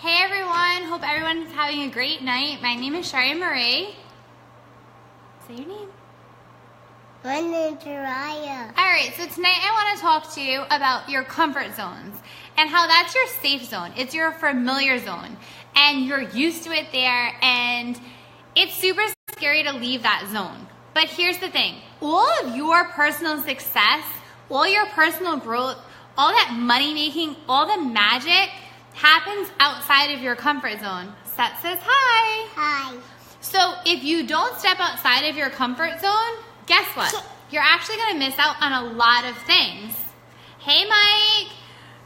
Hey everyone, hope everyone's having a great night. My name is Sherry Marie. Say your name. My name's Raya. Alright, so tonight I want to talk to you about your comfort zones and how that's your safe zone. It's your familiar zone and you're used to it there, and it's super scary to leave that zone. But here's the thing, all of your personal success, all your personal growth, all that money making, all the magic happens outside of your comfort zone. Seth says hi. Hi. So if you don't step outside of your comfort zone, guess what? You're actually going to miss out on a lot of things. Hey, Mike.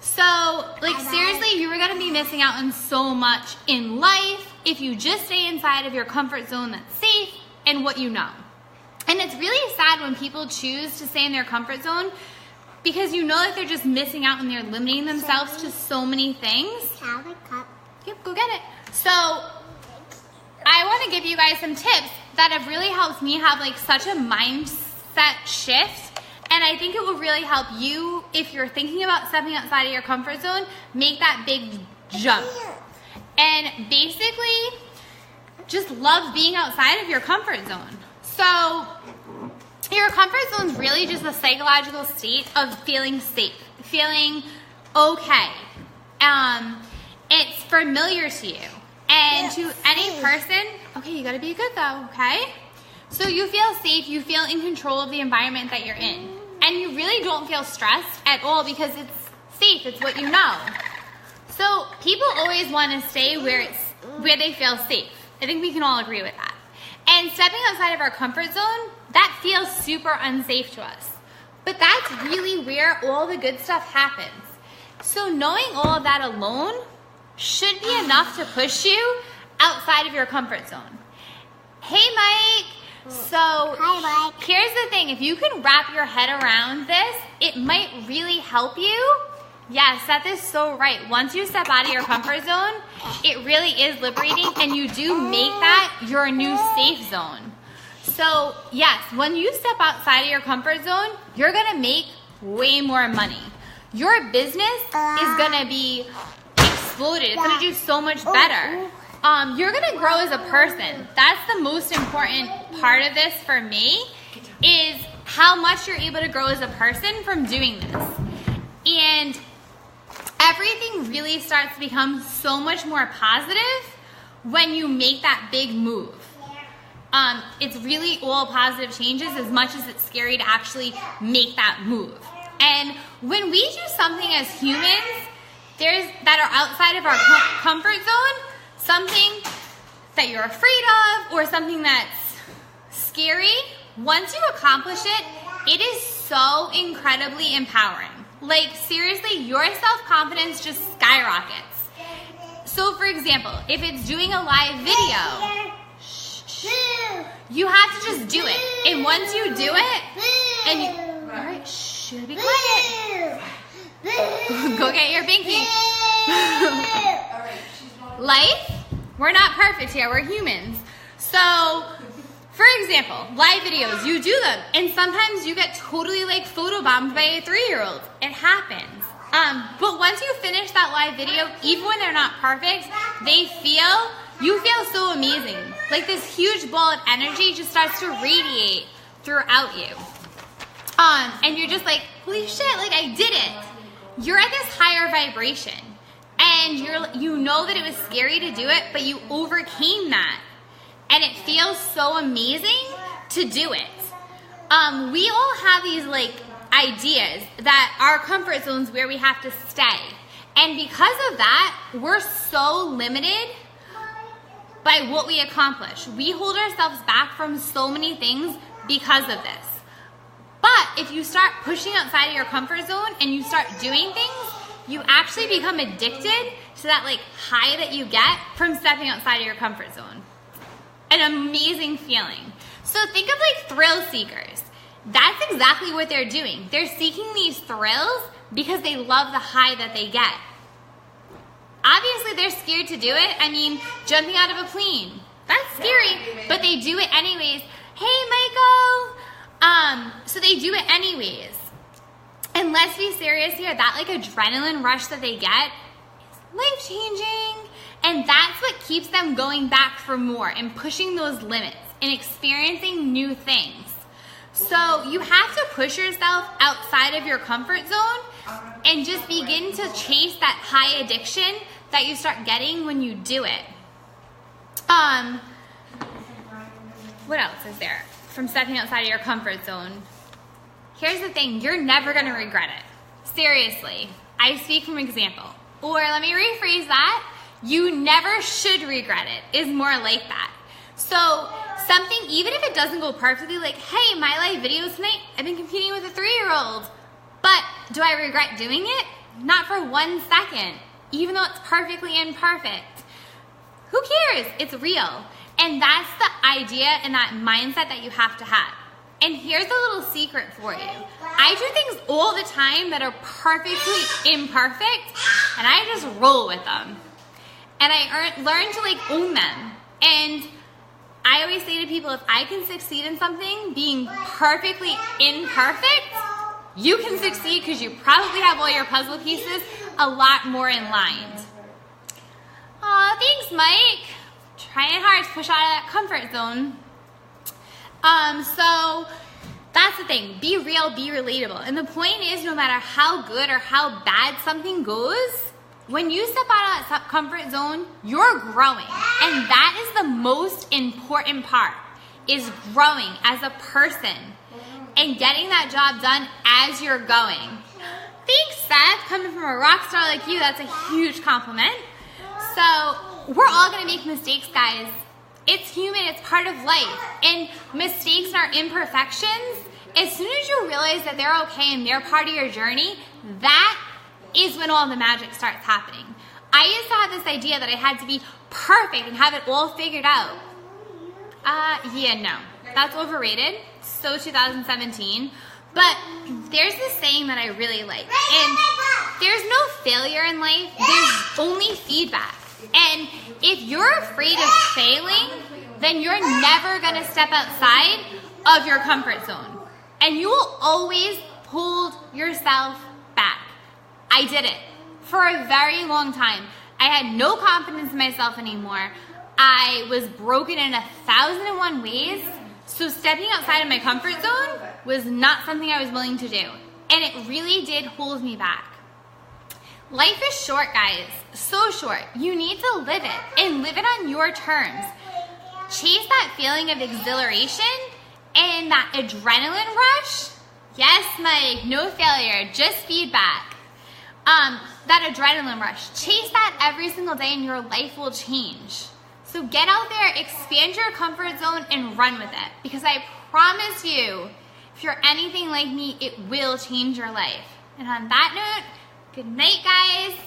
So, seriously, you are going to be missing out on so much in life if you just stay inside of your comfort zone that's safe and what you know. And it's really sad when people choose to stay in their comfort zone because you know that they're just missing out and they're limiting themselves to so many things. Have a cup. Yep, go get it. So, I want to give you guys some tips that have really helped me have such a mindset shift. And I think it will really help you, if you're thinking about stepping outside of your comfort zone, make that big jump. And basically, just love being outside of your comfort zone. So, your comfort zone is really just a psychological state of feeling safe, feeling okay. It's familiar to you. And to any person, okay, you gotta be good though, okay? So you feel safe, you feel in control of the environment that you're in. And you really don't feel stressed at all because it's safe, it's what you know. So people always want to stay where they feel safe. I think we can all agree with that. And stepping outside of our comfort zone, that feels super unsafe to us. But that's really where all the good stuff happens. So knowing all of that alone should be enough to push you outside of your comfort zone. Hey, Mike. So Hi, Mike. Here's the thing. If you can wrap your head around this, it might really help you. Yes, Seth is so right. Once you step out of your comfort zone, it really is liberating, and you do make that your new safe zone. So yes, when you step outside of your comfort zone, you're going to make way more money. Your business is going to be exploded. It's going to do so much better. You're going to grow as a person. That's the most important part of this for me, is how much you're able to grow as a person from doing this. And everything really starts to become so much more positive when you make that big move. It's really all positive changes as much as it's scary to actually make that move. And when we do something as humans that are outside of our comfort zone, something that you're afraid of or something that's scary, once you accomplish it, it is so incredibly empowering. Seriously, your self-confidence just skyrockets. So for example, if it's doing a live video, you have to just do it. And once you do it, and you, all right, shh, be quiet. Go get your binky. Life, we're not perfect here, we're humans. So, for example, live videos, you do them, and sometimes you get totally photobombed by a 3-year-old. It happens. But once you finish that live video, even when they're not perfect, you feel so amazing. This huge ball of energy just starts to radiate throughout you. And you're just holy shit, I did it. You're at this higher vibration. And you know that it was scary to do it, but you overcame that. And it feels so amazing to do it. We all have these ideas that our comfort zones where we have to stay. And because of that, we're so limited by what we accomplish. We hold ourselves back from so many things because of this. But if you start pushing outside of your comfort zone and you start doing things, you actually become addicted to that high that you get from stepping outside of your comfort zone. An amazing feeling. So think of thrill seekers. That's exactly what they're doing. They're seeking these thrills because they love the high that they get. Obviously, they're scared to do it. I mean, jumping out of a plane. That's scary, but they do it anyways. Hey, Michael! So they do it anyways. And let's be serious here, that adrenaline rush that they get is life-changing. And that's what keeps them going back for more and pushing those limits and experiencing new things. So you have to push yourself outside of your comfort zone and just begin to chase that high addiction that you start getting when you do it. What else is there from stepping outside of your comfort zone? Here's the thing, you're never gonna regret it. Seriously, I speak from example. Or let me rephrase that, you never should regret it, is more like that. So something, even if it doesn't go perfectly, like, hey, my live videos tonight, I've been competing with a 3-year-old, but do I regret doing it? Not for 1 second, even though it's perfectly imperfect. Who cares? It's real. And that's the idea and that mindset that you have to have. And here's a little secret for you. I do things all the time that are perfectly imperfect, and I just roll with them. And I learn to like own them. And I always say to people, if I can succeed in something being perfectly imperfect, you can succeed because you probably have all your puzzle pieces a lot more in line. Aw, thanks, Mike. Trying hard to push out of that comfort zone. So that's the thing. Be real, be relatable. And the point is, no matter how good or how bad something goes, when you step out of that comfort zone, you're growing. And that is the most important part, is growing as a person and getting that job done as you're going. Thanks, Seth. Coming from a rock star like you, that's a huge compliment. So we're all gonna make mistakes, guys. It's human, it's part of life. And mistakes and our imperfections, as soon as you realize that they're okay and they're part of your journey, that is when all the magic starts happening. I used to have this idea that I had to be perfect and have it all figured out. Yeah, no, that's overrated. So 2017. But there's this saying that I really like. And there's no failure in life, there's only feedback. And if you're afraid of failing, then you're never gonna step outside of your comfort zone. And you will always hold yourself back. I did it for a very long time. I had no confidence in myself anymore. I was broken in 1,001 ways. So stepping outside of my comfort zone was not something I was willing to do. And it really did hold me back. Life is short, guys, so short. You need to live it and live it on your terms. Chase that feeling of exhilaration and that adrenaline rush. Yes, Mike, no failure, just feedback. That adrenaline rush, chase that every single day and your life will change. So get out there, expand your comfort zone and run with it. Because I promise you, if you're anything like me, it will change your life. And on that note, good night, guys.